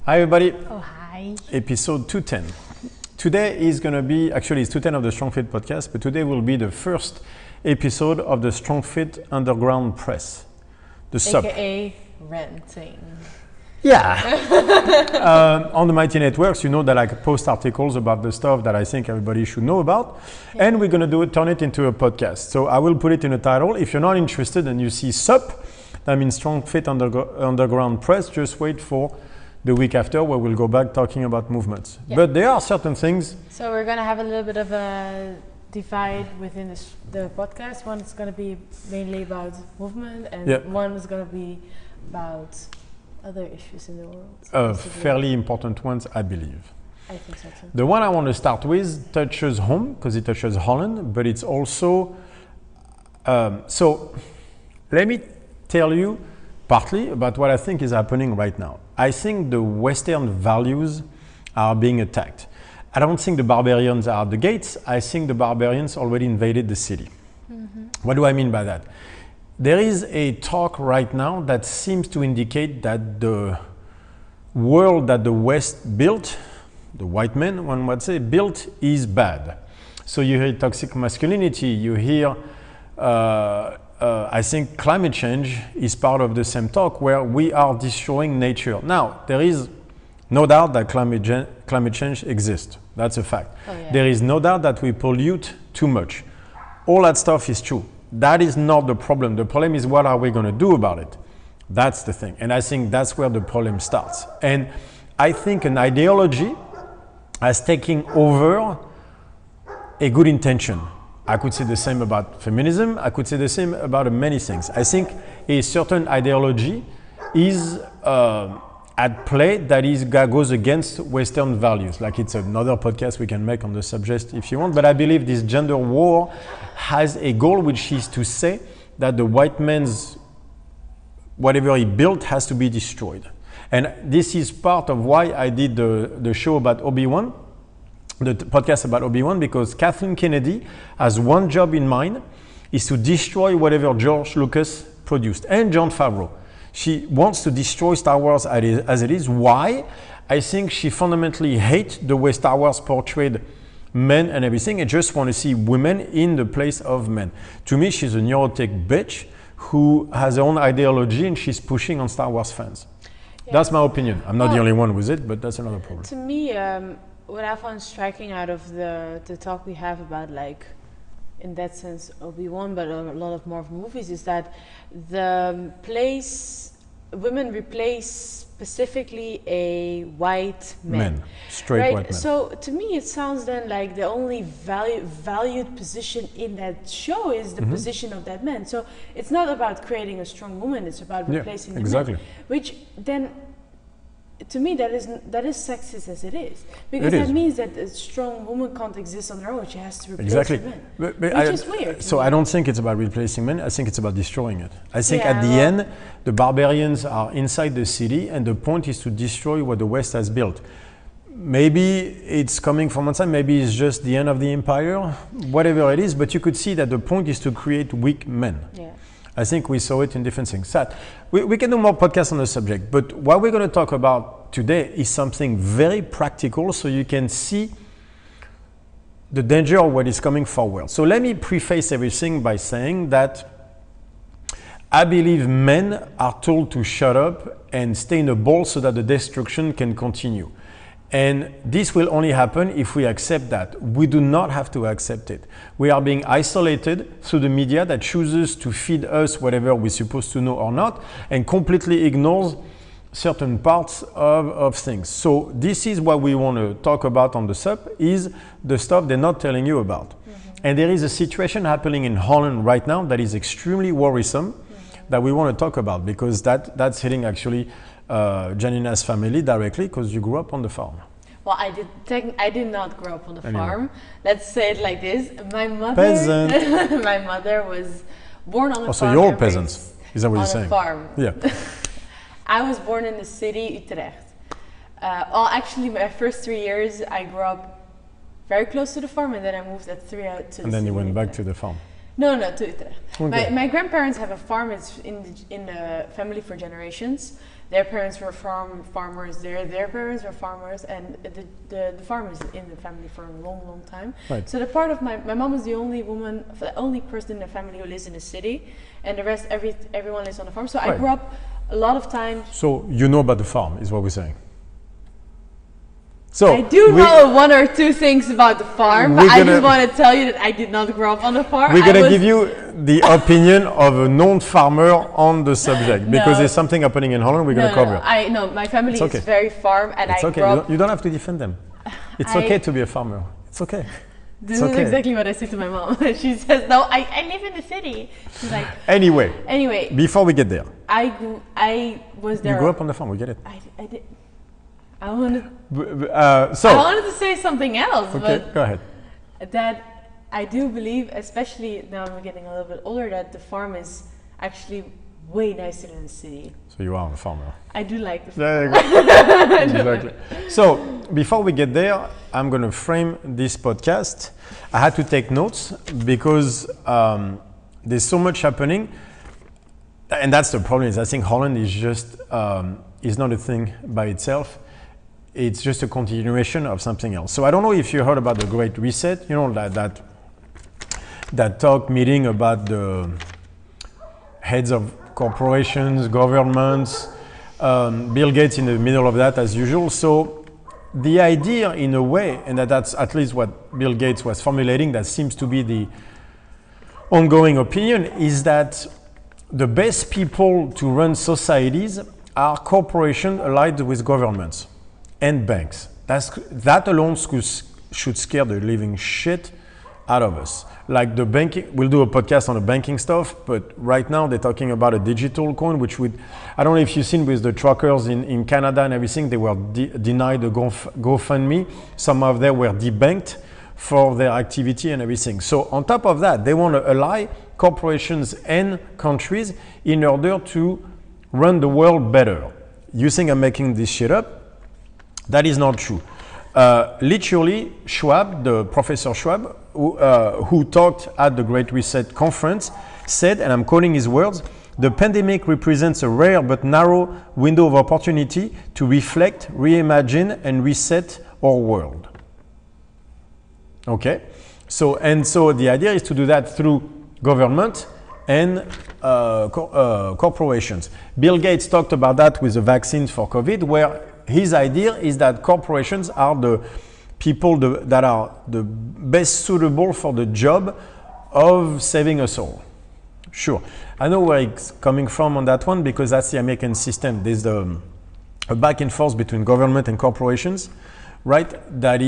Hi everybody. Oh, hi. Episode 210. Today is going to be, actually it's 210 of the Strongfit podcast, but today will be the first episode of the Strongfit Underground Press. The SUP. AKA renting. Yeah. On the Mighty Networks, you know that I post articles about the stuff that I think everybody should know about. Yeah. And we're going to turn it into a podcast. So I will put it in a title. If you're not interested and you see SUP, that means Strongfit Underground Press, just wait for the week after where we'll go back talking about movements. Yeah. But there are certain things. So we're going to have a little bit of a divide within the podcast. One is going to be mainly about movement and one is going to be about other issues in the world. Fairly important ones, I believe. I think so too. The one I want to start with touches home because it touches Holland, but it's also, so let me tell you partly about what I think is happening right now. I think the Western values are being attacked. I don't think the barbarians are at the gates. I think the barbarians already invaded the city. Mm-hmm. What do I mean by that? There is a talk right now that seems to indicate that the world that the West built, the white men, one would say, built is bad. So you hear toxic masculinity, you hear I think climate change is part of the same talk where we are destroying nature. Now, there is no doubt that climate change exists. That's a fact. Oh, yeah. There is no doubt that we pollute too much. All that stuff is true. That is not the problem. The problem is what are we going to do about it? That's the thing. And I think that's where the problem starts. And I think an ideology has taken over a good intention. I could say the same about feminism. I could say the same about many things. I think a certain ideology is at play that goes against Western values. Like it's another podcast we can make on the subject if you want. But I believe this gender war has a goal, which is to say that the white man's whatever he built has to be destroyed. And this is part of why I did the show about Obi-Wan. The podcast about Obi-Wan, because Kathleen Kennedy has one job in mind, is to destroy whatever George Lucas produced and Jon Favreau. She wants to destroy Star Wars as it is. Why? I think she fundamentally hates the way Star Wars portrayed men and everything and just want to see women in the place of men. To me, she's a neurotic bitch who has her own ideology and she's pushing on Star Wars fans. Yeah. That's my opinion. I'm not the only one with it, but that's another problem. To me, what I found striking out of the talk we have about, like, in that sense, Obi-Wan, but a lot of more movies, is that women replace specifically a white man. Straight white man. So to me, it sounds then like the only valued position in that show is the position of that man. So it's not about creating a strong woman; it's about replacing the man. Which then, to me, that is sexist as it is, because that means that a strong woman can't exist on her own. She has to replace men, which is weird. So I don't think it's about replacing men. I think it's about destroying it. I think at the end, the barbarians are inside the city, and the point is to destroy what the West has built. Maybe it's coming from one side. Maybe it's just the end of the empire. Whatever it is, but you could see that the point is to create weak men. Yeah. I think we saw it in different things. We can do more podcasts on the subject, but what we're going to talk about today is something very practical so you can see the danger of what is coming forward. So let me preface everything by saying that I believe men are told to shut up and stay in a ball so that the destruction can continue. And this will only happen if we accept that. We do not have to accept it. We are being isolated through the media that chooses to feed us whatever we're supposed to know or not and completely ignores certain parts of things. So this is what we want to talk about on the SUP, is the stuff they're not telling you about. Mm-hmm. And there is a situation happening in Holland right now that is extremely worrisome that we want to talk about, because that's hitting actually Janina's family directly, because you grew up on the farm. Well, I did not grow up on the farm. Let's say it like this. My mother was born on the farm. So you're all peasants. Is that what you're saying? On a farm. Yeah. I was born in the city, Utrecht. Well, actually, my first 3 years, I grew up very close to the farm, and then I moved at 3 out to the And then you went back to the farm. No, to Utrecht. Okay. My grandparents have a farm. It's in the family for generations. their parents were farmers, their parents were farmers, and the farmers in the family for a long time. Right. So the part of my mom is the only person in the family who lives in the city, and the rest, everyone lives on the farm. So I grew up a lot of times. So you know about the farm, is what we're saying. So I do know one or two things about the farm, but I just want to tell you that I did not grow up on the farm. We're going to give you the opinion of a non-farmer on the subject, because there's something happening in Holland we're going to cover. My family is very farm, and it's I grew up. You don't have to defend them. It's okay to be a farmer. It's okay. This is exactly what I say to my mom. She says, no, I live in the city. She's like... Anyway, before we get there. I was there. You grew up on the farm, we get it. I did. I wanted to say something else, but go ahead. That I do believe, especially now I'm getting a little bit older, that the farm is actually way nicer than the city. So you are a farmer. I do like the farm. There you go. Exactly. So before we get there, I'm going to frame this podcast. I had to take notes because there's so much happening, and that's the problem. Is I think Holland is just is not a thing by itself. It's just a continuation of something else. So I don't know if you heard about the Great Reset. You know that talk meeting about the heads of corporations, governments, Bill Gates in the middle of that as usual. So the idea, in a way, and that's at least what Bill Gates was formulating, that seems to be the ongoing opinion, is that the best people to run societies are corporations allied with governments and banks. That alone should scare the living shit out of us. Like the banking, we'll do a podcast on the banking stuff, but right now they're talking about a digital coin, which would, I don't know if you've seen with the truckers in Canada and everything, they were denied the GoFundMe. Some of them were debanked for their activity and everything. So on top of that, they want to ally corporations and countries in order to run the world better. You think I'm making this shit up? That is not true. Literally, Schwab, the Professor Schwab, who talked at the Great Reset conference, said, and I'm quoting his words, "The pandemic represents a rare but narrow window of opportunity to reflect, reimagine, and reset our world." Okay? So the idea is to do that through government and corporations. Bill Gates talked about that with the vaccines for COVID, where his idea is that corporations are the people that are the best suitable for the job of saving us all. Sure. I know where it's coming from on that one, because that's the American system. There's a back and forth between government and corporations, right? That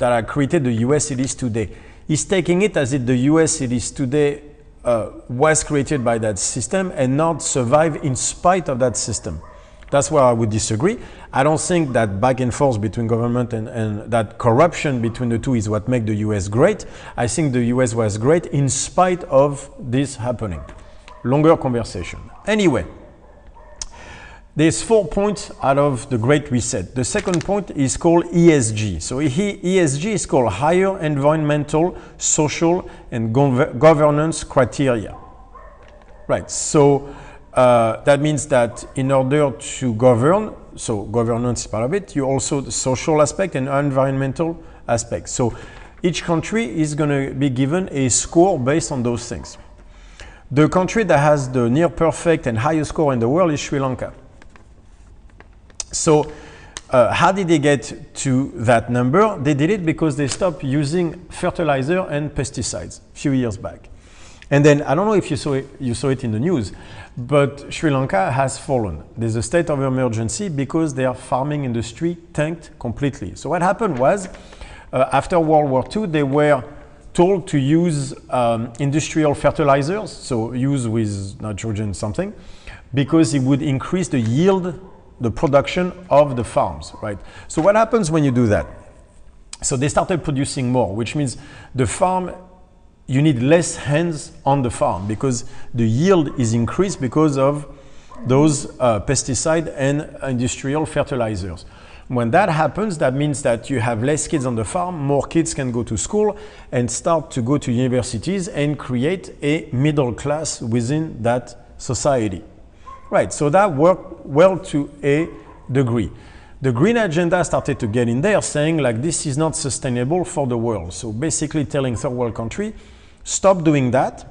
are created the US it is today. He's taking it as if the US it is today was created by that system and not survive in spite of that system. That's where I would disagree. I don't think that back and forth between government and that corruption between the two is what makes the US great. I think the US was great in spite of this happening. Longer conversation. Anyway, there's 4 points out of the Great Reset. The second point is called ESG. So ESG is called Higher Environmental, Social, and Governance Criteria. Right, so that means that in order to govern, so governance is part of it, you also the social aspect and environmental aspect. So each country is going to be given a score based on those things. The country that has the near perfect and highest score in the world is Sri Lanka. So how did they get to that number? They did it because they stopped using fertilizer and pesticides a few years back. And then, I don't know if you saw it in the news, but Sri Lanka has fallen. There's a state of emergency because their farming industry tanked completely. So what happened was, after World War II, they were told to use industrial fertilizers, so use with nitrogen something, because it would increase the yield, the production of the farms, right? So what happens when you do that? So they started producing more, which means the farm, you need less hands on the farm because the yield is increased because of those pesticide and industrial fertilizers. When that happens, that means that you have less kids on the farm, more kids can go to school and start to go to universities and create a middle class within that society. Right, so that worked well to a degree. The green agenda started to get in there saying like this is not sustainable for the world. So basically telling third world country, stop doing that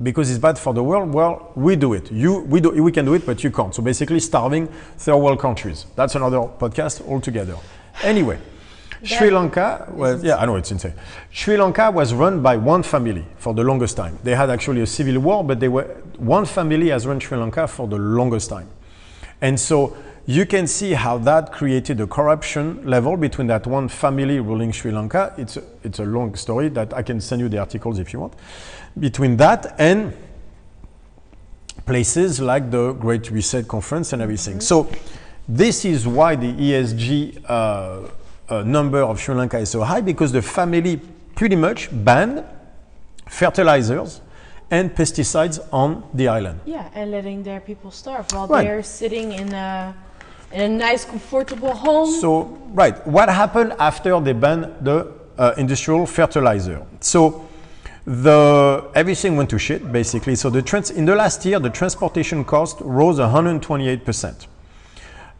because it's bad for the world. Well, we do it. We can do it, but you can't. So basically starving third world countries. That's another podcast altogether. Anyway, Sri Lanka was, I know it's insane. Sri Lanka was run by one family for the longest time. They had actually a civil war, but one family has run Sri Lanka for the longest time. And so you can see how that created a corruption level between that one family ruling Sri Lanka. It's a long story that I can send you the articles if you want. Between that and places like the Great Reset Conference and everything. So this is why the ESG number of Sri Lanka is so high, because the family pretty much banned fertilizers and pesticides on the island. Yeah, and letting their people starve while they're sitting in a nice, comfortable home. So, what happened after they banned the industrial fertilizer? So, everything went to shit, basically. So, in the last year, the transportation cost rose 128%.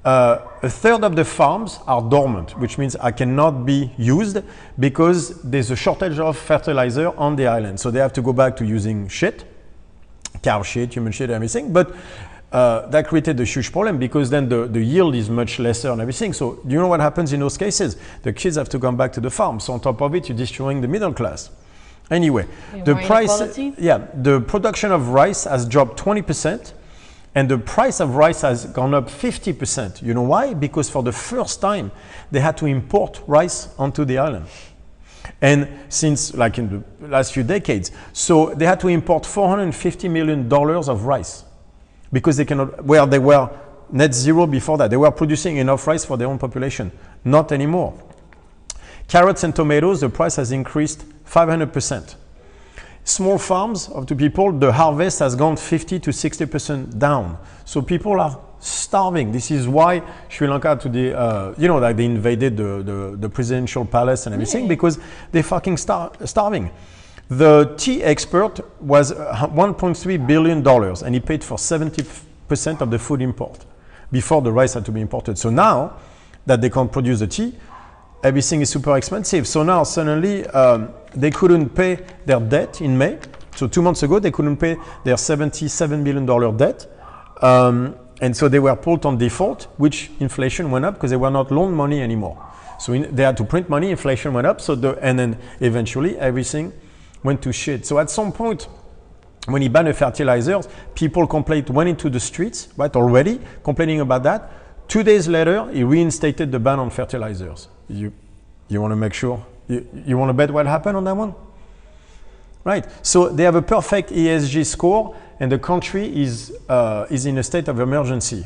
A third of the farms are dormant, which means I cannot be used because there's a shortage of fertilizer on the island. So they have to go back to using shit, cow shit, human shit, everything. But that created a huge problem because then the yield is much lesser and everything. So do you know what happens in those cases? The kids have to come back to the farm. So on top of it, you're destroying the middle class. Anyway, the production of rice has dropped 20%. And the price of rice has gone up 50%. You know why? Because for the first time, they had to import rice onto the island. And since like in the last few decades, so they had to import $450 million of rice because they cannot, where they were net zero before that. They were producing enough rice for their own population. Not anymore. Carrots and tomatoes, the price has increased 500%. Small farms of the people, the harvest has gone 50 to 60% down. So people are starving. This is why Sri Lanka today, like they invaded the presidential palace and everything because they're fucking starving. The tea export was $1.3 billion and he paid for 70% of the food import before the rice had to be imported. So now that they can't produce the tea, everything is super expensive. So now suddenly they couldn't pay their debt in May. So 2 months ago, they couldn't pay their $77 million debt. And so they were put on default, which inflation went up because they were not loaned money anymore. So they had to print money, inflation went up. And then eventually everything went to shit. So at some point, when he banned the fertilizers, people went into the streets, already complaining about that. 2 days later, he reinstated the ban on fertilizers. You want to make sure? You want to bet what happened on that one? Right. So they have a perfect ESG score and the country is in a state of emergency.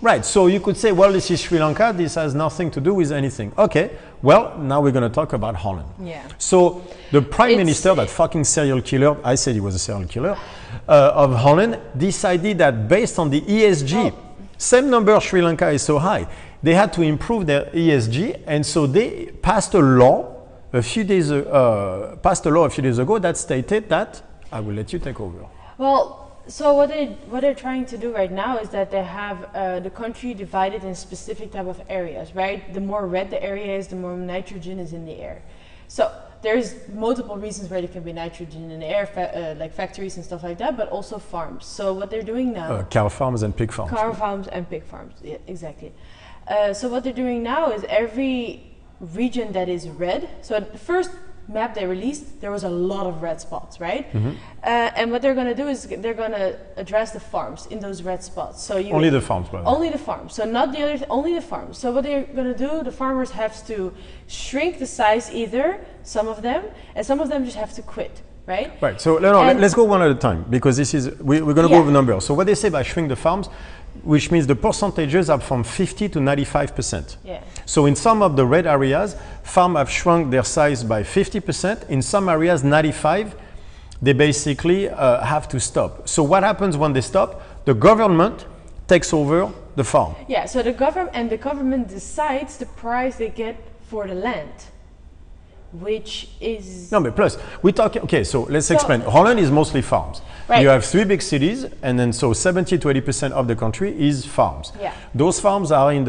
Right. So you could say, well, this is Sri Lanka. This has nothing to do with anything. Okay. Well, now we're going to talk about Holland. Yeah. So the prime minister, that fucking serial killer, I said he was a serial killer, of Holland, decided that based on the ESG, same number Sri Lanka is so high, they had to improve their ESG, and so they passed a law a few days ago that stated that I will let you take over. Well, so what they're trying to do right now is that they have the country divided in specific type of areas, right? The more red the area is, the more nitrogen is in the air. So there's multiple reasons where there can be nitrogen in the air, like factories and stuff like that, but also farms. So what they're doing now... cow farms and pig farms. Cow farms and pig farms, yeah, exactly. So what they're doing now is every region that is red, so at the first map they released, there was a lot of red spots, right? Mm-hmm. And what they're going to do is they're going to address the farms in those red spots. So only the farms, brother. Only the farms. So not the others, only the farms. So what they're going to do, the farmers have to shrink the size either, some of them, and some of them just have to quit. Right? Right. So let's go one at a time because this is we're going to go over numbers. So what they say by shrink the farms, which means the percentages are from 50 to 95%. Yeah. So in some of the red areas, farms have shrunk their size by 50%. In some areas, 95%. They basically have to stop. So what happens when they stop? The government takes over the farm. Yeah. So the government decides the price they get for the land. Which is... No, but plus, we talk... Okay, so let's explain. Holland is mostly farms. You have 3 big cities, and then so 70 to 80% of the country is farms. Yeah. Those farms are in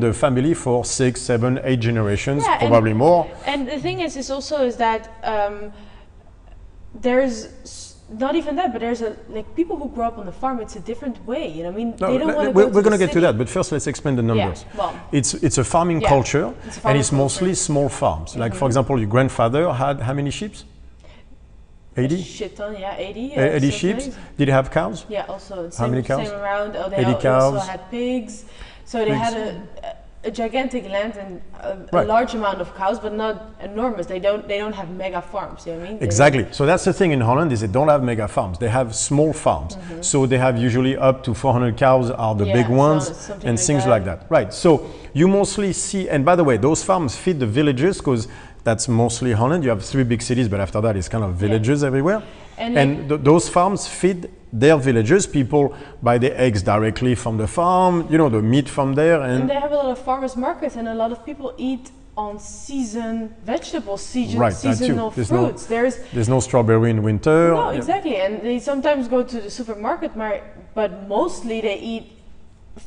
the family for 6, 7, 8 generations, probably more. And the thing is that there's not even that, but there's people who grow up on the farm. It's a different way, you know. I mean, they don't want to go. We're going to get to that, but first let's explain the numbers. Yeah, well, it's a farming culture, and it's mostly small farms. Like for example, your grandfather had how many sheep? 80? Shit ton, 80. 80 sheep. Did he have cows? Yeah, also. How many cows? Same around. Oh, they 80 cows. also had pigs. So they had a gigantic land and a large amount of cows, but not enormous. They don't have mega farms. You know what I mean? Exactly. So that's the thing in Holland is they don't have mega farms. They have small farms. So they have usually up to 400 cows are the big ones and things like that. Right. So you mostly see, and by the way, those farms feed the villages because that's mostly Holland. You have 3 big cities, but after that it's kind of villages everywhere. And those farms feed their villagers. People buy the eggs directly from the farm, you know, the meat from there. And they have a lot of farmers markets, and a lot of people eat on season vegetables, seasonal fruits. There's no strawberry in winter. No, exactly. And they sometimes go to the supermarket, but mostly they eat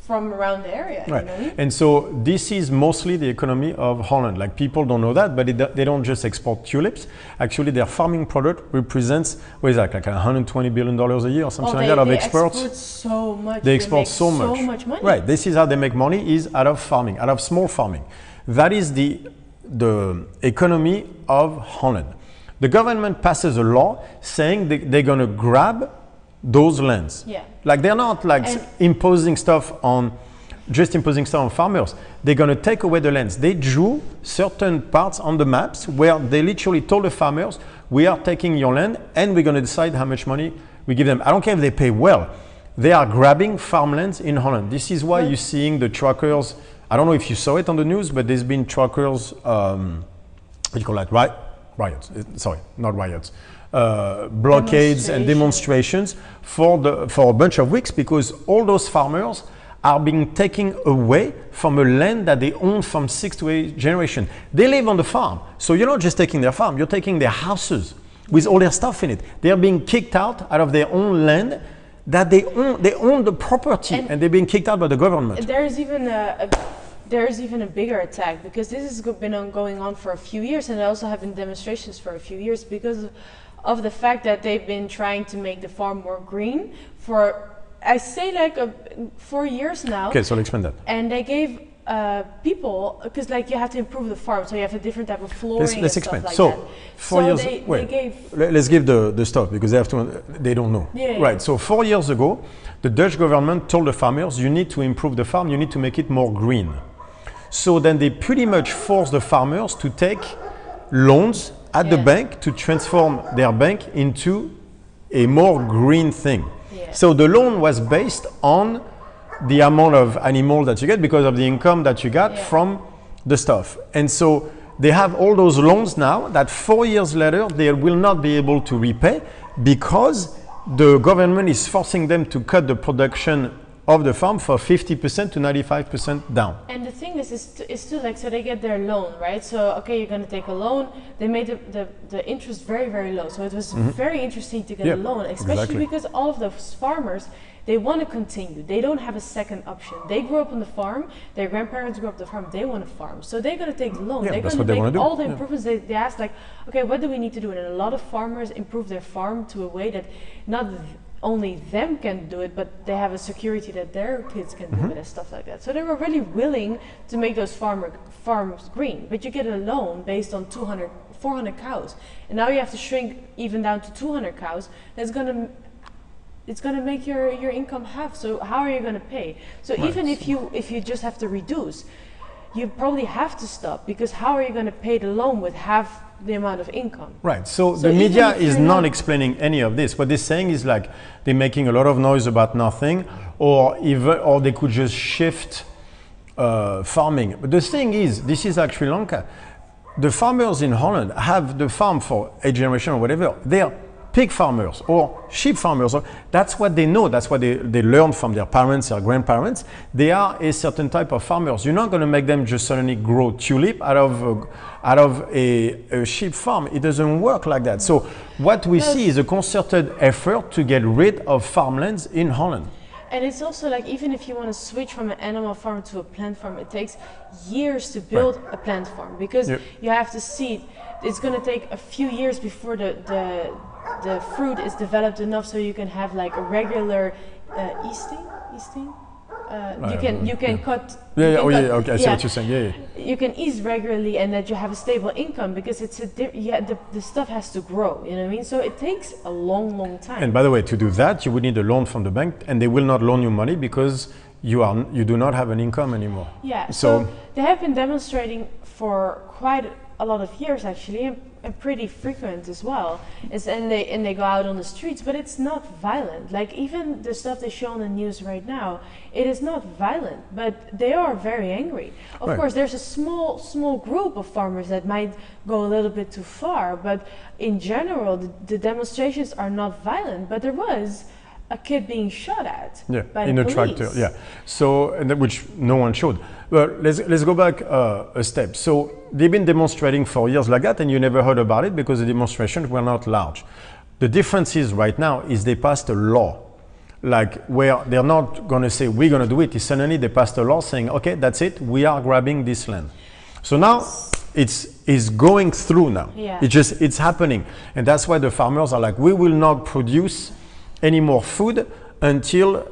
from around the area. Right. You know what I mean? And so this is mostly the economy of Holland. Like people don't know that, but they don't just export tulips. Actually, their farming product represents, what is that, like $120 billion a year or something like that of exports. They export so much. They export so much money. Right. This is how they make money, is out of farming, out of small farming. That is the economy of Holland. The government passes a law saying they're going to grab those lands. Yeah. Like they're not imposing stuff on farmers. They're going to take away the lands. They drew certain parts on the maps where they literally told the farmers, we are taking your land and we're going to decide how much money we give them. I don't care if they pay well. They are grabbing farmlands in Holland. This is why you're seeing the truckers. I don't know if you saw it on the news, but there's been truckers, what do you call that? Riots. Sorry, not riots. Blockades and demonstrations for a bunch of weeks because all those farmers are being taken away from a land that they own from 6 to 8 generations. They live on the farm, so you're not just taking their farm, you're taking their houses with all their stuff in it. They are being kicked out of their own land that they own the property, and they're being kicked out by the government. There's even a bigger attack because this has been going on for a few years, and there also have been demonstrations for a few years because of the fact that they've been trying to make the farm more green for, I say, 4 years now. Okay, so I'll explain that. And they gave people, because you have to improve the farm, so you have a different type of flooring. Let's explain. So 4 years. Let's give the stuff because they don't know. Right. So 4 years ago, the Dutch government told the farmers, you need to improve the farm, you need to make it more green. So then they pretty much forced the farmers to take loans at the bank to transform their bank into a more green thing. So the loan was based on the amount of animals that you get because of the income that you got from the stuff. And so they have all those loans now that 4 years later they will not be able to repay because the government is forcing them to cut the production of the farm for 50% to 95% down. And the thing is still so they get their loan, right? So, okay, you're going to take a loan. They made the interest very, very low. So it was very interesting to get a loan, especially because all of those farmers, they want to continue. They don't have a second option. They grew up on the farm. Their grandparents grew up on the farm. They want to farm. So they're going to take the loan. They're going to make all the improvements. They ask okay, what do we need to do? And a lot of farmers improve their farm to a way that not only them can do it, but they have a security that their kids can do it and stuff like that. So they were really willing to make those farms green. But you get a loan based on 400 cows. And now you have to shrink even down to 200 cows. It's going to make your income half. So how are you going to pay? So even if you just have to reduce, you probably have to stop because how are you going to pay the loan with half the amount of income? Right. So the media is not explaining any of this. What they're saying is they're making a lot of noise about nothing, or they could just shift farming. But the thing is, this is like Sri Lanka. The farmers in Holland have the farm for 8 generations or whatever. They're pig farmers or sheep farmers, that's what they know. That's what they learned from their parents, their grandparents. They are a certain type of farmers. You're not going to make them just suddenly grow tulip out of a sheep farm. It doesn't work like that. So what we see is a concerted effort to get rid of farmlands in Holland. And it's also like, even if you want to switch from an animal farm to a plant farm, it takes years to build a plant farm, because you have to seed. It's going to take a few years before the fruit is developed enough so you can have like a regular easting. You can cut. Okay, I see what you're saying. You can ease regularly, and that you have a stable income, because it's the stuff has to grow. You know what I mean? So it takes a long time. And by the way, to do that, you would need a loan from the bank, and they will not loan you money because you do not have an income anymore. Yeah. So they have been demonstrating for quite a lot of years, actually, and pretty frequent as well. And they go out on the streets, but it's not violent. Like, even the stuff they show on the news right now, it is not violent, but they are very angry. Of course, there's a small group of farmers that might go a little bit too far, but in general, the demonstrations are not violent. But there was a kid being shot at by in the a police. tractor. So, which no one showed. Well, let's go back a step. So they've been demonstrating for years like that, and you never heard about it because the demonstrations were not large. The difference is right now is they passed a law, like where they're not going to say we're going to do it. It's suddenly they passed a law saying, okay, that's it, we are grabbing this land. So now it's going through now. It's happening, and that's why the farmers are like, we will not produce any more food until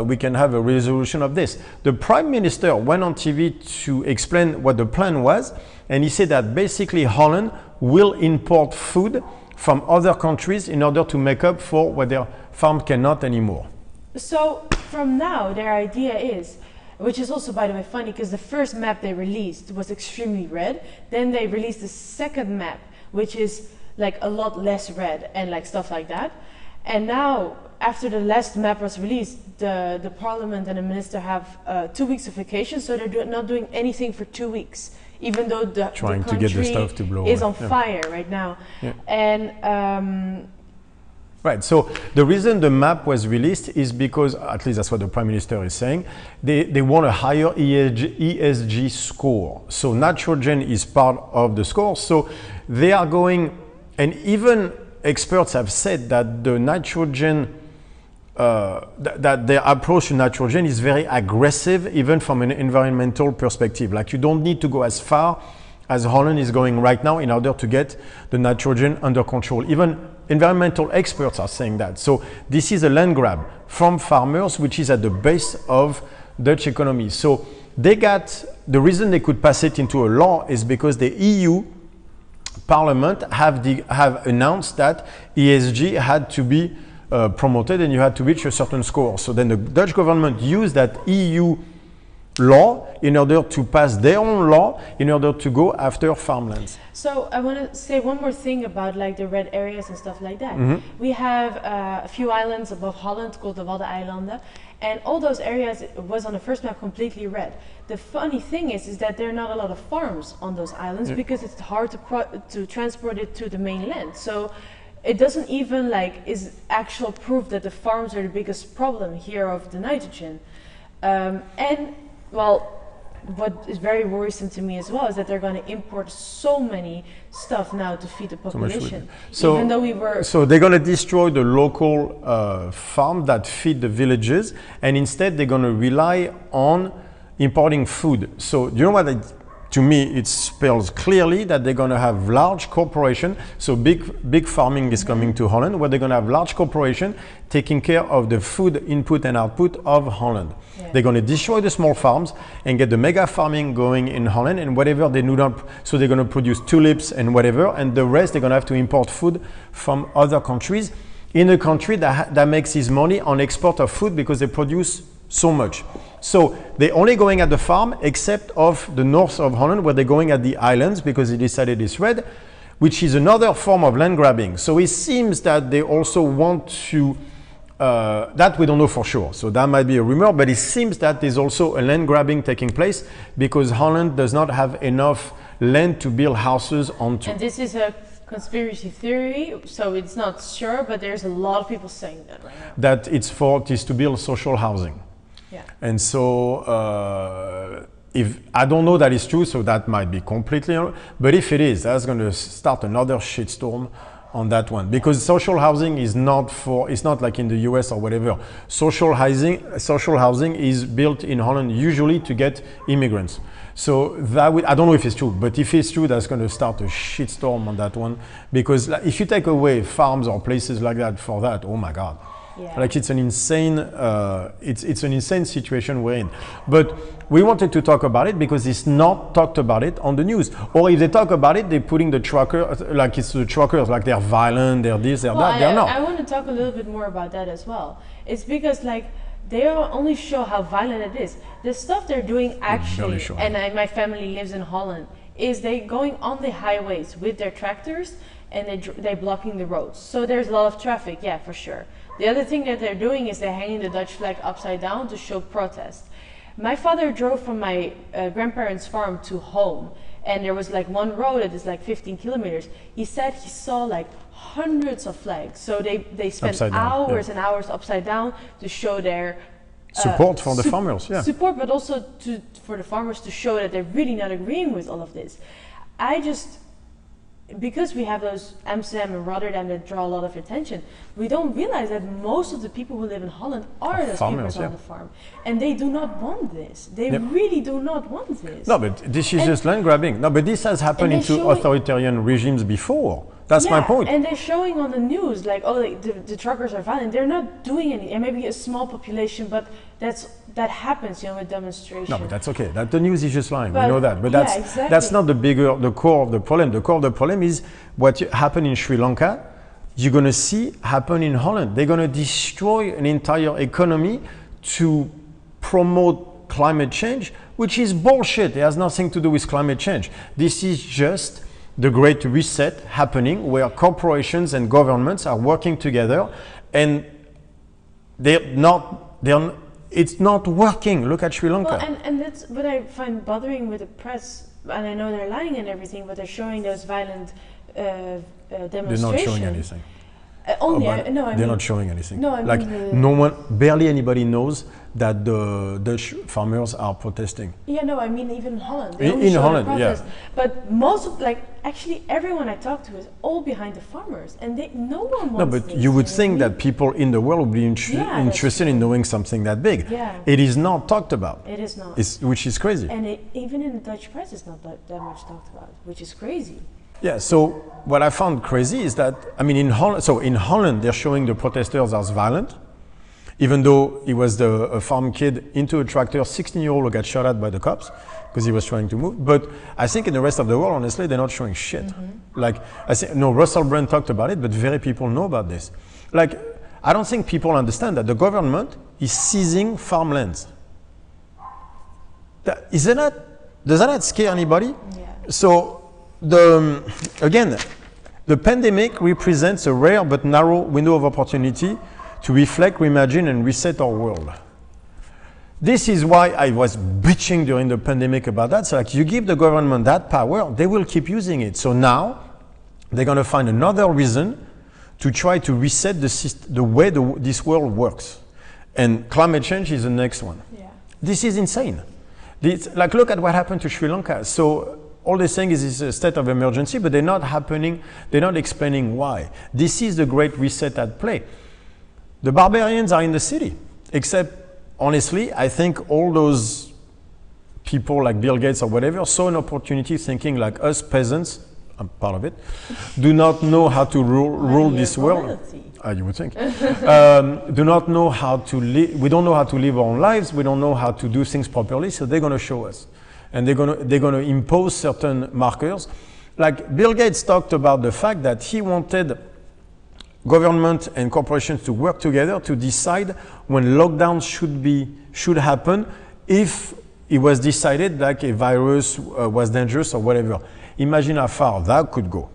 we can have a resolution of this. The Prime Minister went on TV to explain what the plan was, and he said that basically Holland will import food from other countries in order to make up for what their farm cannot anymore. So from now, their idea is, which is also, by the way, funny, because the first map they released was extremely red. Then they released the second map, which is like a lot less red and like stuff like that. And now, after the last map was released, the parliament and the minister have 2 weeks of vacation, so they're not doing anything for 2 weeks, even though the trying country to get the stuff to blow is away. on fire right now. And right, so the reason the map was released is because, at least that's what the Prime Minister is saying, they want a higher ESG score. So nitrogen is part of the score, so they are going, and even experts have said that the nitrogen, that their approach to nitrogen is very aggressive, even from an environmental perspective. Like, you don't need to go as far as Holland is going right now in order to get the nitrogen under control. Even environmental experts are saying that. So this is a land grab from farmers, which is at the base of Dutch economy. So they got, the reason they could pass it into a law is because the EU Parliament have announced that ESG had to be promoted, and you had to reach a certain score. So then the Dutch government used that EU law in order to pass their own law in order to go after farmlands. So I want to say one more thing about like the red areas and stuff like that. We have a few islands above Holland called the Waddeneilanden, and all those areas was on the first map completely red. The funny thing is that there are not a lot of farms on those islands because it's hard to transport it to the mainland. So it doesn't even is actual proof that the farms are the biggest problem here of the nitrogen. And well, what is very worrisome to me as well is that they're going to import so many stuff now to feed the population. So, even though we were... So they're going to destroy the local farm that feed the villages, and instead they're going to rely on importing food. So do you know what? To me, it spells clearly that they're going to have large corporation. So big farming is coming to Holland, where they're going to have large corporation taking care of the food input and output of Holland. They're going to destroy the small farms and get the mega farming going in Holland, and whatever they do not, so they're going to produce tulips and whatever, and the rest they're going to have to import food from other countries in a country that makes its money on export of food because they produce so much. So they're only going at the farm except of the north of Holland, where they're going at the islands because they decided it's red, which is another form of land grabbing. So it seems that they also want to, that we don't know for sure. So that might be a rumor, but it seems that there's also a land grabbing taking place because Holland does not have enough land to build houses onto. And this is a conspiracy theory, so it's not sure, but there's a lot of people saying that right now. That its fault is to build social housing. Yeah. And so if I don't know that it's true, so that might be completely wrong, but if it is, that's going to start another shitstorm on that one, because social housing is not it's not like in the US or whatever. Social housing is built in Holland usually to get immigrants. So that I don't know if it's true, but if it's true, that's going to start a shitstorm on that one, because like, if you take away farms or places like that for that, oh my God. Yeah. Like it's an insane, it's an insane situation we're in. But we wanted to talk about it because it's not talked about it on the news. Or if they talk about it, they're putting the truckers, like it's the truckers, like they're violent, they're this, they're that. They're not. I want to talk a little bit more about that as well. It's because like they only show how violent it is. The stuff they're doing actually, and my family lives in Holland, is they going on the highways with their tractors and they're blocking the roads. So there's a lot of traffic, yeah, for sure. The other thing that they're doing is they're hanging the Dutch flag upside down to show protest. My father drove from my grandparents' farm to home, and there was like one road that is like 15 kilometers. He said he saw like hundreds of flags. So they spent hours and hours upside down to show their support for the farmers, yeah. Support, but also for the farmers to show that they're really not agreeing with all of this. Because we have those Amsterdam and Rotterdam that draw a lot of attention, we don't realize that most of the people who live in Holland are those farmers on the farm. And they do not want this. They really do not want this. No, but this is just land grabbing. No, but this has happened into authoritarian regimes before. That's my point. And they're showing on the news, like, oh, the truckers are violent. They're not doing anything. And maybe a small population, but that happens, with demonstrations. No, but that's okay. That the news is just lying. We know that. But that's not the core of the problem. The core of the problem is what happened in Sri Lanka, you're going to see happen in Holland. They're going to destroy an entire economy to promote climate change, which is bullshit. It has nothing to do with climate change. This is just the great reset happening where corporations and governments are working together, and it's not working. Look at Sri Lanka. Well, and that's what I find bothering with the press, and I know they're lying and everything, but they're showing those violent demonstrations. They're not showing anything. They're not showing anything. No, barely anybody knows that the Dutch farmers are protesting. Yeah, no, I mean even in Holland. In Holland, yeah. But most of, actually everyone I talk to is all behind the farmers, and no one wants. No, but this, you would think that people in the world would be interested in knowing something that big. Yeah. It is not talked about. It is not. Which is crazy. And even in the Dutch press, it's not that much talked about, which is crazy. Yeah, so what I found crazy is that, in Holland, they're showing the protesters as violent, even though it was a farm kid into a tractor, 16-year-old who got shot at by the cops because he was trying to move. But I think in the rest of the world, honestly, they're not showing shit. Mm-hmm. Russell Brand talked about it, but very people know about this. I don't think people understand that the government is seizing farmlands. Does that not scare anybody? Yeah. So, the pandemic represents a rare but narrow window of opportunity to reflect, reimagine, and reset our world. This is why I was bitching during the pandemic about that. So you give the government that power, they will keep using it. So now they're going to find another reason to try to reset the way this world works. And climate change is the next one. Yeah. This is insane. Look at what happened to Sri Lanka. So all they're saying is it's a state of emergency, but they're not explaining why. This is the great reset at play. The barbarians are in the city, except, honestly, I think all those people like Bill Gates or whatever saw an opportunity thinking like us peasants, I'm part of it, do not know how to rule this world. You would think. Do not know how to live. We don't know how to live our own lives. We don't know how to do things properly, so they're going to show us. And they're going to impose certain markers. Like Bill Gates talked about the fact that he wanted government and corporations to work together to decide when lockdowns should happen if it was decided like a virus was dangerous or whatever. Imagine how far that could go.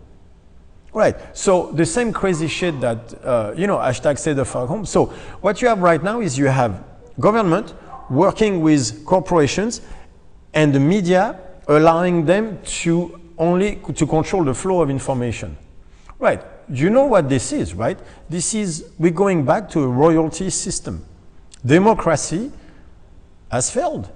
Right, so the same crazy shit that, hashtag stay the fuck home. So what you have right now is you have government working with corporations and the media allowing them to control the flow of information. Right. You know what this is, right? We're going back to a royalty system. Democracy has failed.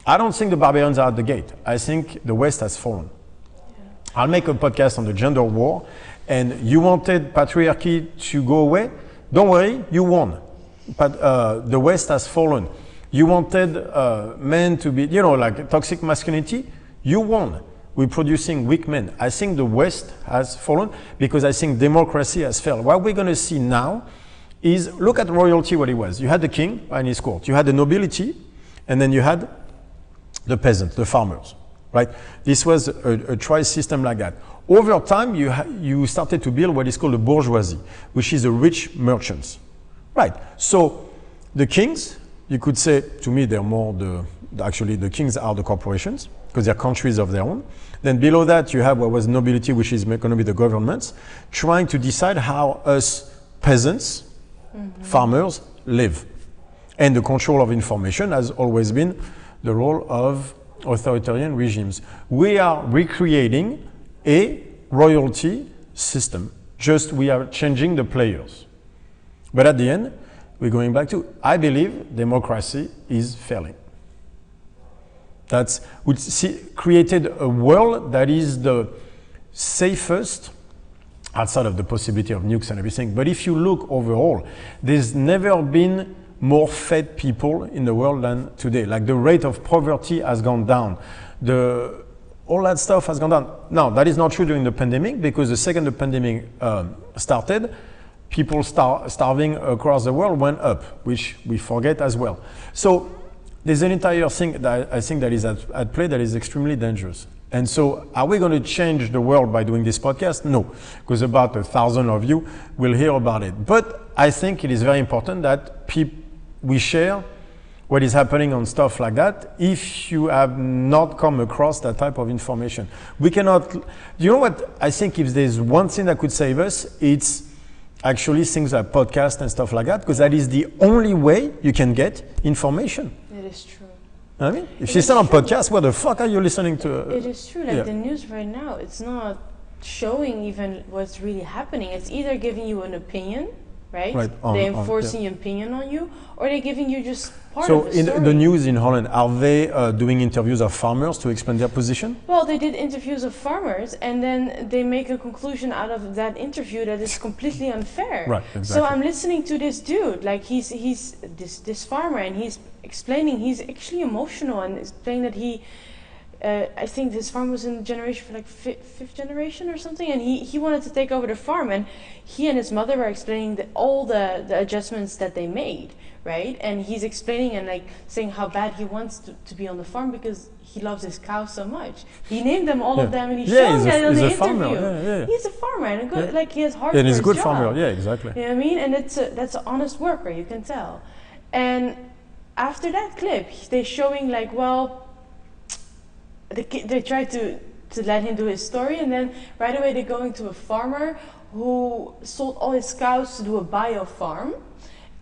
I don't think the barbarians are at the gate. I think the West has fallen. Yeah. I'll make a podcast on the gender war, and you wanted patriarchy to go away? Don't worry, you won. But the West has fallen. You wanted men to be, like toxic masculinity? You won. We're producing weak men. I think the West has fallen because I think democracy has failed. What we're going to see now is, look at royalty, what it was. You had the king and his court. You had the nobility, and then you had the peasants, the farmers, right? This was a trial system like that. Over time, you started to build what is called the bourgeoisie, which is the rich merchants, right? So the kings, you could say, to me, they're more actually the kings are the corporations because they're countries of their own. Then below that, you have what was nobility, which is going to be the governments, trying to decide how us peasants, farmers live. And the control of information has always been the role of authoritarian regimes. We are recreating a royalty system, just we are changing the players. But at the end, we're going back to, I believe democracy is failing. We created a world that is the safest outside of the possibility of nukes and everything. But if you look overall, there's never been more fed people in the world than today. Like the rate of poverty has gone down. All that stuff has gone down. Now, that is not true during the pandemic because the second the pandemic started, people starving across the world went up, which we forget as well. So there's an entire thing that I think that is at play that is extremely dangerous. And so are we going to change the world by doing this podcast? No, because about 1,000 of you will hear about it. But I think it is very important that we share what is happening on stuff like that if you have not come across that type of information. We cannot, you know what, I think if there's one thing that could save us, it's actually things like podcasts and stuff like that, because that is the only way you can get information. It is true. I mean, if you stand on podcast, what the fuck are you listening to? It is true. Like the news right now, it's not showing even what's really happening. It's either giving you an opinion, right? They're enforcing an opinion on you, or they're giving you just part of the story. So in the news in Holland, are they doing interviews of farmers to explain their position? Well, they did interviews of farmers, and then they make a conclusion out of that interview that is completely unfair. Right, exactly. So I'm listening to this dude, like he's this farmer, and he's explaining, he's actually emotional and explaining that he, I think this farm was in the generation for like fifth generation or something, and he wanted to take over the farm, and he and his mother were explaining all the adjustments that they made, right? And he's explaining and like saying how bad he wants to be on the farm because he loves his cows so much. He named them all of them, and he's showing that in the interview. He's a farmer and a good, like he has heart for his job. And he's a good farmer, yeah, exactly. You know what I mean? And that's an honest worker, you can tell. And after that clip, they're showing like, well, they try to let him do his story, and then right away they're going to a farmer who sold all his cows to do a bio farm,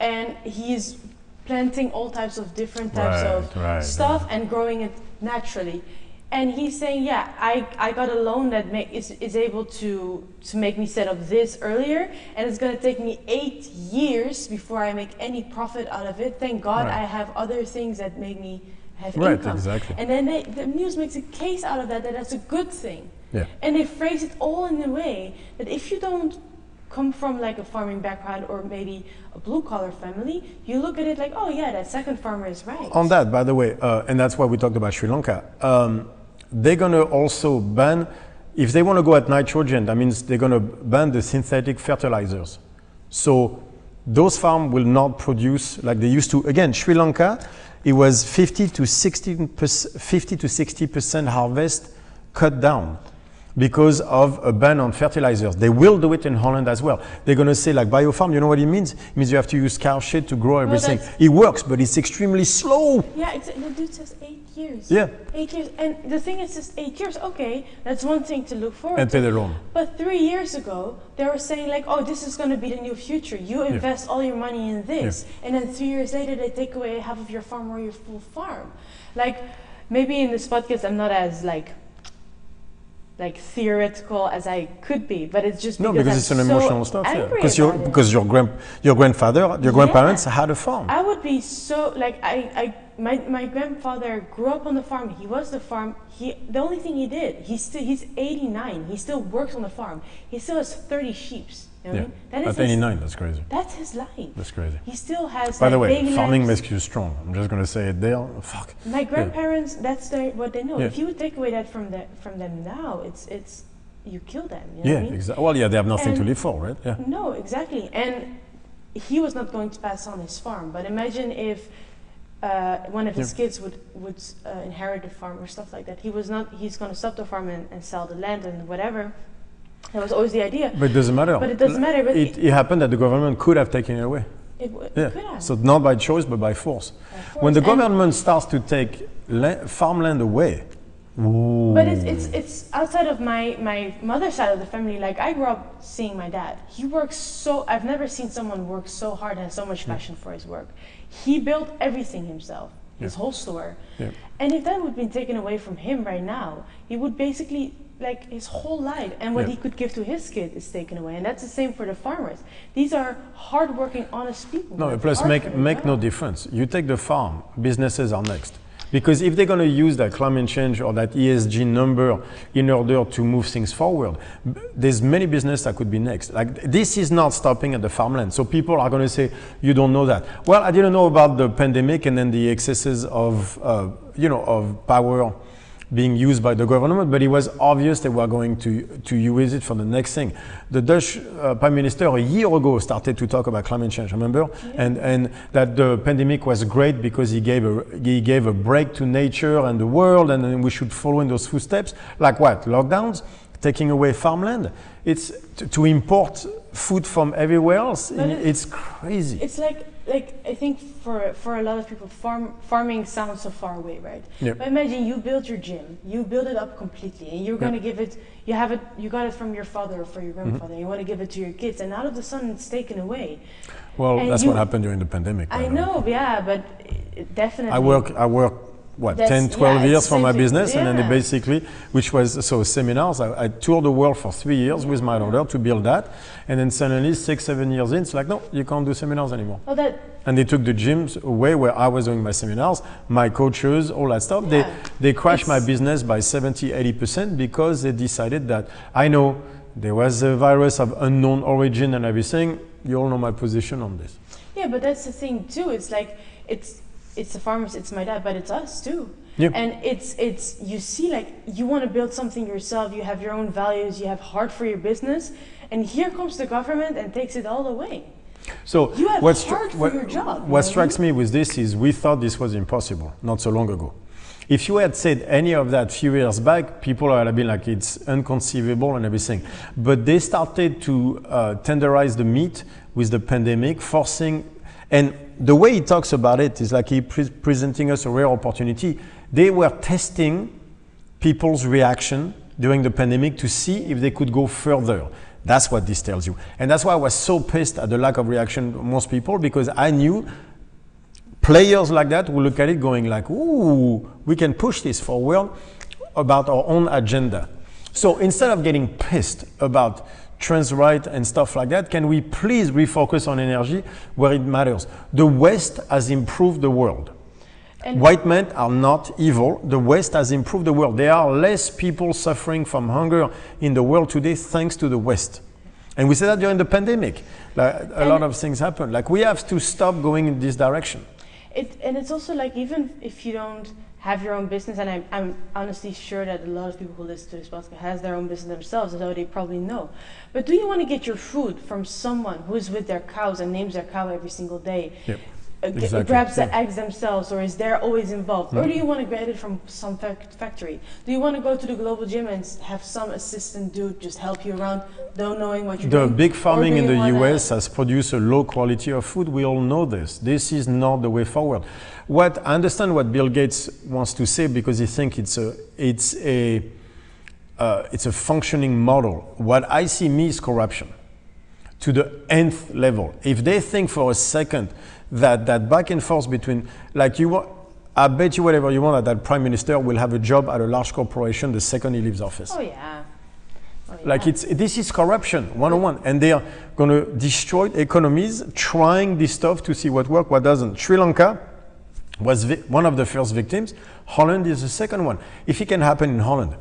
and he's planting all types of different types of stuff and growing it naturally. And he's saying, yeah, I got a loan that is able to make me set up this earlier, and it's going to take me 8 years before I make any profit out of it. Thank God I have other things that make me have income. Exactly. And then the news makes a case out of that's a good thing. Yeah. And they phrase it all in a way that if you don't come from like a farming background or maybe a blue-collar family, you look at it like, oh yeah, that second farmer is right. On that, by the way, and that's why we talked about Sri Lanka, they're going to also ban, if they want to go at nitrogen, that means they're going to ban the synthetic fertilizers. So those farms will not produce like they used to. Again, Sri Lanka, it was 50 to 60% harvest cut down because of a ban on fertilizers. They will do it in Holland as well. They're going to say like biofarm, you know what it means? It means you have to use cow shit to grow everything. It works, but it's extremely slow. Yeah, the dude says 8 years. Yeah. 8 years. And the thing is just 8 years, okay, that's one thing to look forward to. And pay the loan. But 3 years ago, they were saying like, oh, this is going to be the new future. You invest all your money in this. Yeah. And then 3 years later, they take away half of your farm or your full farm. Like, maybe in this podcast, I'm not as like like theoretical as I could be, but it's just no, because because it's an emotional stuff. Yeah. Because your grandparents had a farm. I would be so like my grandfather grew up on the farm. He was the farm. The only thing he did, he's 89. He still works on the farm. He still has 30 sheep. You know what I mean? At 89, that's crazy. That's his life. That's crazy. He still has. By the way, farming lambs. makes you strong. I'm just gonna say it there. Fuck. My grandparents, that's what they know. Yeah. If you would take away that from them now, it's you kill them. You know what I mean? Exactly. Well, they have nothing to live for, right? Yeah. No, exactly. And he was not going to pass on his farm. But imagine if one of his kids would inherit the farm or stuff like that. He's going to stop the farm and sell the land and whatever. That was always the idea. But it doesn't matter. But it doesn't matter. But it happened that the government could have taken it away. It could have. So not by choice, but by force. When the government starts to take farmland away. Ooh. But it's outside of my mother's side of the family. Like I grew up seeing my dad. He works I've never seen someone work so hard and have so much passion for his work. He built everything himself, his whole store. Yeah. And if that would be taken away from him right now, he would basically like his whole life and what he could give to his kid is taken away. And that's the same for the farmers. These are hardworking, honest people. No, plus make no difference. You take the farm, businesses are next. Because if they're going to use that climate change or that ESG number in order to move things forward, there's many businesses that could be next. Like this is not stopping at the farmland. So people are going to say, you don't know that. Well, I didn't know about the pandemic and then the excesses of power being used by the government, but it was obvious they were going to use it for the next thing. The Dutch Prime Minister a year ago started to talk about climate change, remember? Yeah. And that the pandemic was great because he gave a break to nature and the world, and then we should follow in those footsteps. Like what? Lockdowns? Taking away farmland? It's to import food from everywhere else. It's crazy. It's like I think for a lot of people, farming sounds so far away, right? Yep. But imagine you build your gym, you build it up completely, and you're going to give it. You got it from your father or from your grandfather. And you want to give it to your kids, and out of the sudden it's taken away. Well, and that's what happened during the pandemic. I know, yeah, but definitely. I work. 10, 12 years for my business, and then they basically, which was seminars. I toured the world for 3 years with my daughter to build that, and then suddenly 6, 7 years in, it's like, no, you can't do seminars anymore. And they took the gyms away where I was doing my seminars, my coaches, all that stuff. Yeah. They crashed my business by 70, 80% because they decided that I know there was a virus of unknown origin and everything. You all know my position on this. Yeah, but that's the thing too. It's like it's the farmers, it's my dad, but it's us too. Yep. And it's you see, like you want to build something yourself, you have your own values, you have heart for your business, and here comes the government and takes it all away. So you have heart for your job. What strikes me with this is we thought this was impossible not so long ago. If you had said any of that few years back, people would have been like, it's inconceivable and everything. But they started to tenderize the meat with the pandemic, forcing. And the way he talks about it is like he presenting us a rare opportunity. They were testing people's reaction during the pandemic to see if they could go further. That's what this tells you. And that's why I was so pissed at the lack of reaction of most people, because I knew players like that will look at it going like, ooh, we can push this forward about our own agenda. So instead of getting pissed about trans right and stuff like that, can we please refocus on energy where it matters? The West has improved the world. And white men are not evil. The West has improved the world. There are less people suffering from hunger in the world today thanks to the West. And we said that during the pandemic. Like, a lot of things happen. Like we have to stop going in this direction. And it's also like, even if you don't have your own business, and I'm honestly sure that a lot of people who listen to this podcast has their own business themselves, so they probably know. But do you want to get your food from someone who is with their cows and names their cow every single day? Yep. Exactly. Grabs the eggs themselves, or is there always involved? Or do you want to get it from some factory? Do you want to go to the global gym and have some assistant dude just help you around, don't knowing what you're doing? The big farming in the US has produced a low quality of food. We all know this. This is not the way forward. I understand what Bill Gates wants to say, because he thinks it's a functioning model. What I see is corruption to the nth level. If they think for a second that back and forth between, like I bet you whatever you want that Prime Minister will have a job at a large corporation the second he leaves office. Oh yeah. Like this is corruption 101, and they are going to destroy economies trying this stuff to see what works, what doesn't. Sri Lanka was one of the first victims. Holland is the second one. If it can happen in Holland,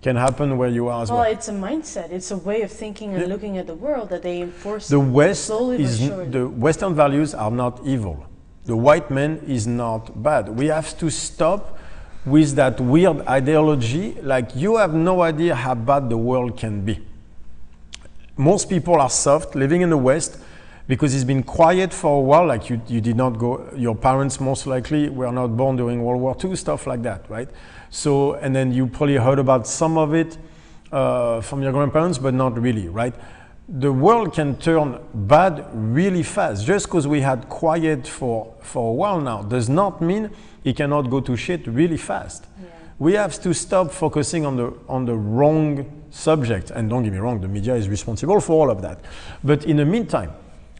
can happen where you are as well. Well, it's a mindset. It's a way of thinking and looking at the world that they enforce. The West slowly but surely. The Western values are not evil. The white man is not bad. We have to stop with that weird ideology, like you have no idea how bad the world can be. Most people are soft, living in the West, because it's been quiet for a while, like you did not go, your parents most likely were not born during World War II, stuff like that, right? So, and then you probably heard about some of it from your grandparents, but not really, right? The world can turn bad really fast. Just because we had quiet for a while now does not mean it cannot go to shit really fast. Yeah. We have to stop focusing on the wrong subject. And don't get me wrong, the media is responsible for all of that. But in the meantime,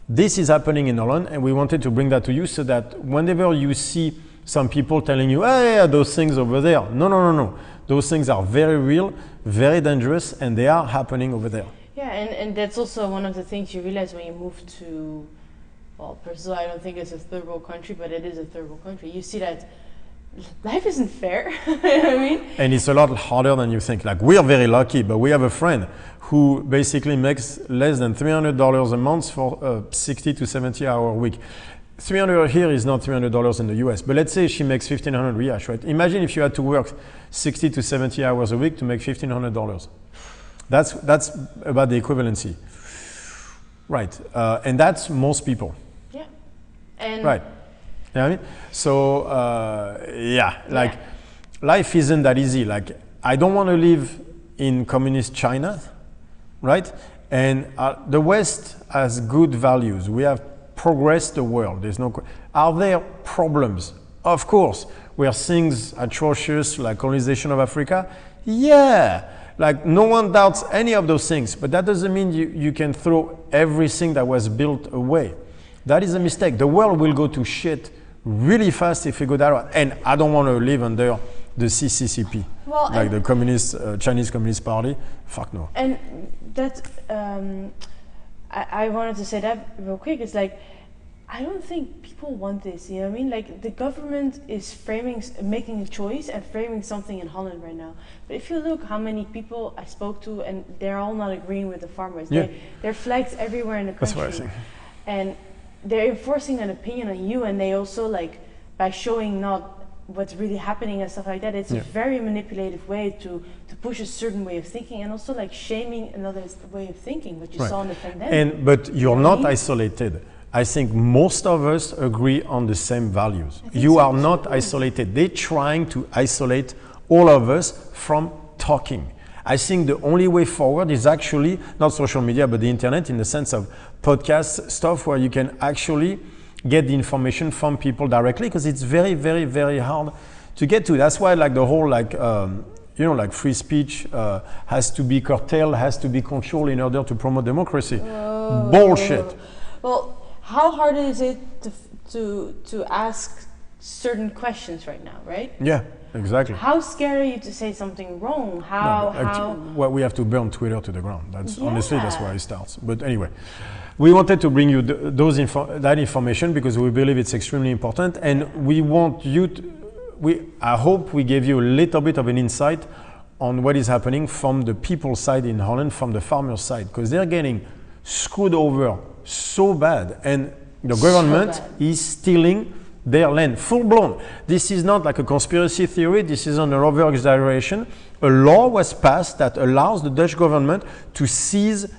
this is happening in Holland, and we wanted to bring that to you so that whenever you see some people telling you, hey, those things over there. No. Those things are very real, very dangerous, and they are happening over there. Yeah, and that's also one of the things you realize when you move to, well, Brazil, I don't think it's a third world country, but it is a third world country. You see that life isn't fair, you know what I mean? And it's a lot harder than you think. Like, we are very lucky, but we have a friend who basically makes less than $300 a month for a 60 to 70 hour week. 300 here is not $300 in the US, but let's say she makes 1,500 Riyash, right? Imagine if you had to work 60 to 70 hours a week to make $1,500. That's about the equivalency. Right, and that's most people. Yeah, and right. You know what I mean? So, like, life isn't that easy. Like, I don't want to live in communist China, right? And the West has good values. We have progressed the world. There's no. Are there problems? Of course. Were things atrocious like colonization of Africa? Yeah. Like, no one doubts any of those things, but that doesn't mean you can throw everything that was built away. That is a mistake. The world will go to shit really fast if we go that way. And I don't want to live under the CCCP, well, like the Chinese Communist Party. Fuck no. And that, I wanted to say that real quick. It's like, I don't think people want this, you know what I mean? Like, the government is making a choice and framing something in Holland right now. But if you look how many people I spoke to, and they're all not agreeing with the farmers. Yeah. They're flags everywhere in the country. That's what I think. And they're enforcing an opinion on you, and they also, like, by showing not what's really happening and stuff like that, it's a very manipulative way to push a certain way of thinking, and also, like, shaming another way of thinking, what you saw in the pandemic. But you're not isolated. I think most of us agree on the same values. You are not isolated. They're trying to isolate all of us from talking. I think the only way forward is actually not social media, but the internet, in the sense of podcast stuff where you can actually get the information from people directly, because it's very, very, very hard to get to. That's why, like, the whole, like, like free speech has to be curtailed, has to be controlled in order to promote democracy. Bullshit. Well, how hard is it to ask certain questions right now, right? Yeah, exactly. How scared are you to say something wrong? Well, we have to burn Twitter to the ground. That's honestly, that's where it starts. But anyway, we wanted to bring you that information because we believe it's extremely important, and we want you to, I hope we gave you a little bit of an insight on what is happening from the people's side in Holland, from the farmers' side, because they're getting screwed over so bad, and the government is stealing their land, full blown. This is not like a conspiracy theory, this is an over exaggeration. A law was passed that allows the Dutch government to seize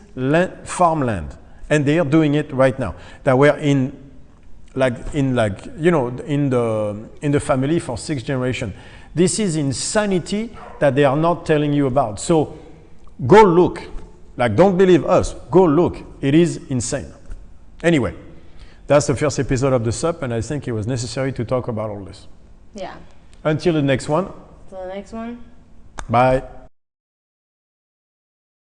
farmland, and they are doing it right now. That we're in the family for 6 generations. This is insanity that they are not telling you about. So go look. Like, don't believe us. Go look. It is insane. Anyway, that's the first episode of the SUP, and I think it was necessary to talk about all this. Yeah. Until the next one. Until the next one. Bye.